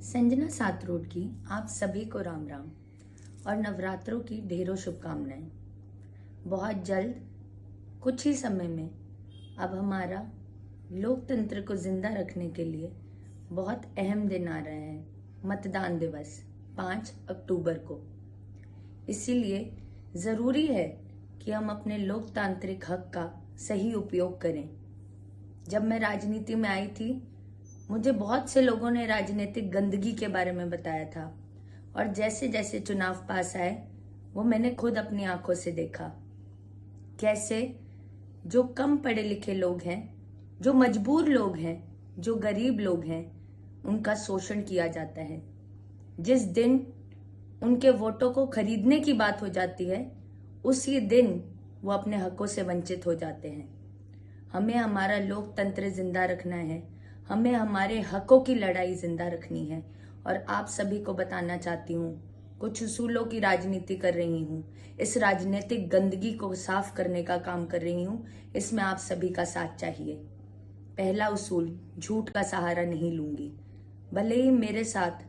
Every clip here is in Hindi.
संजना सातरोड की आप सभी को राम राम और नवरात्रों की ढेरों शुभकामनाएं। बहुत जल्द कुछ ही समय में अब हमारा लोकतंत्र को जिंदा रखने के लिए बहुत अहम दिन आ रहा है, मतदान दिवस 5 अक्टूबर को। इसीलिए ज़रूरी है कि हम अपने लोकतांत्रिक हक का सही उपयोग करें। जब मैं राजनीति में आई थी, मुझे बहुत से लोगों ने राजनीतिक गंदगी के बारे में बताया था और जैसे जैसे चुनाव पास आए वो मैंने खुद अपनी आंखों से देखा कैसे जो कम पढ़े लिखे लोग हैं, जो मजबूर लोग हैं, जो गरीब लोग हैं, उनका शोषण किया जाता है। जिस दिन उनके वोटों को खरीदने की बात हो जाती है, उसी दिन वो अपने हकों से वंचित हो जाते हैं। हमें हमारा लोकतंत्र जिंदा रखना है, हमें हमारे हकों की लड़ाई जिंदा रखनी है। और आप सभी को बताना चाहती हूँ, कुछ उसूलों की राजनीति कर रही हूँ, इस राजनीतिक गंदगी को साफ करने का काम कर रही हूँ। इसमें आप सभी का साथ चाहिए। पहला उसूल, झूठ का सहारा नहीं लूंगी। भले ही मेरे साथ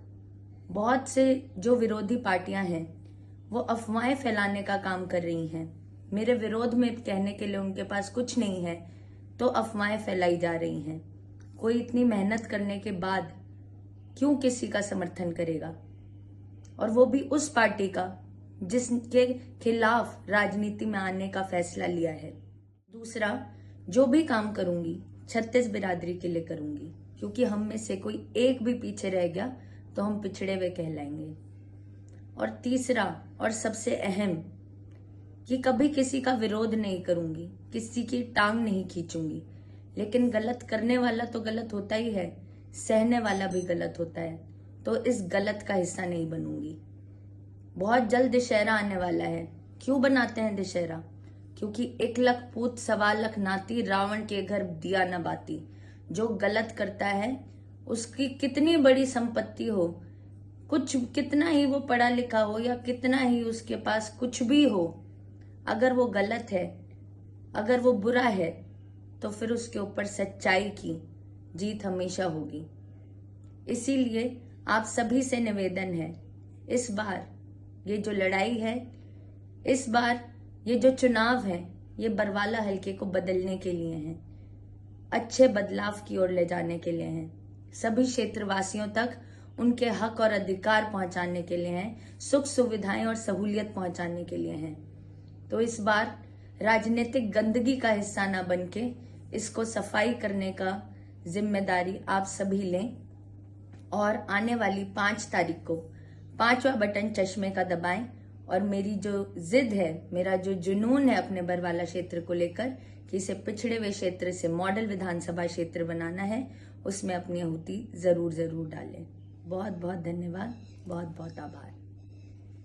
बहुत से जो विरोधी पार्टियां हैं वो अफवाहें फैलाने का काम कर रही हैं, मेरे विरोध में कहने के लिए उनके पास कुछ नहीं है तो अफवाहें फैलाई जा रही हैं। कोई इतनी मेहनत करने के बाद क्यों किसी का समर्थन करेगा, और वो भी उस पार्टी का जिसके खिलाफ राजनीति में आने का फैसला लिया है। दूसरा, जो भी काम करूंगी 36 बिरादरी के लिए करूंगी, क्योंकि हम में से कोई एक भी पीछे रह गया तो हम पिछड़े हुए कहलाएंगे। और तीसरा और सबसे अहम, कि कभी किसी का विरोध नहीं करूंगी, किसी की टांग नहीं खींचूंगी। लेकिन गलत करने वाला तो गलत होता ही है, सहने वाला भी गलत होता है, तो इस गलत का हिस्सा नहीं बनूंगी। बहुत जल्द दशहरा आने वाला है। क्यों बनाते हैं दशहरा? क्योंकि 1 लख पूत 1.25 लाख नाती, रावण के घर दिया न बाती। जो गलत करता है उसकी कितनी बड़ी संपत्ति हो, कुछ कितना ही वो पढ़ा लिखा हो या कितना ही उसके पास कुछ भी हो, अगर वो गलत है, अगर वो बुरा है, तो फिर उसके ऊपर सच्चाई की जीत हमेशा होगी। इसीलिए आप सभी से निवेदन है, इस बार ये जो लड़ाई है, इस बार ये जो चुनाव है, ये बरवाला हलके को बदलने के लिए है, अच्छे बदलाव की ओर ले जाने के लिए है, सभी क्षेत्रवासियों तक उनके हक और अधिकार पहुंचाने के लिए हैं, सुख सुविधाएं और सहूलियत पहुंचाने के लिए हैं। तो इस बार राजनीतिक गंदगी का हिस्सा ना बनके इसको सफाई करने का जिम्मेदारी आप सभी लें और आने वाली 5 तारीख को 5वां बटन चश्मे का दबाएं। और मेरी जो जिद है, मेरा जो जुनून है अपने बरवाला क्षेत्र को लेकर कि इसे पिछड़े हुए क्षेत्र से मॉडल विधानसभा क्षेत्र बनाना है, उसमें अपनी आहुति जरूर डालें। बहुत बहुत धन्यवाद, बहुत बहुत आभार।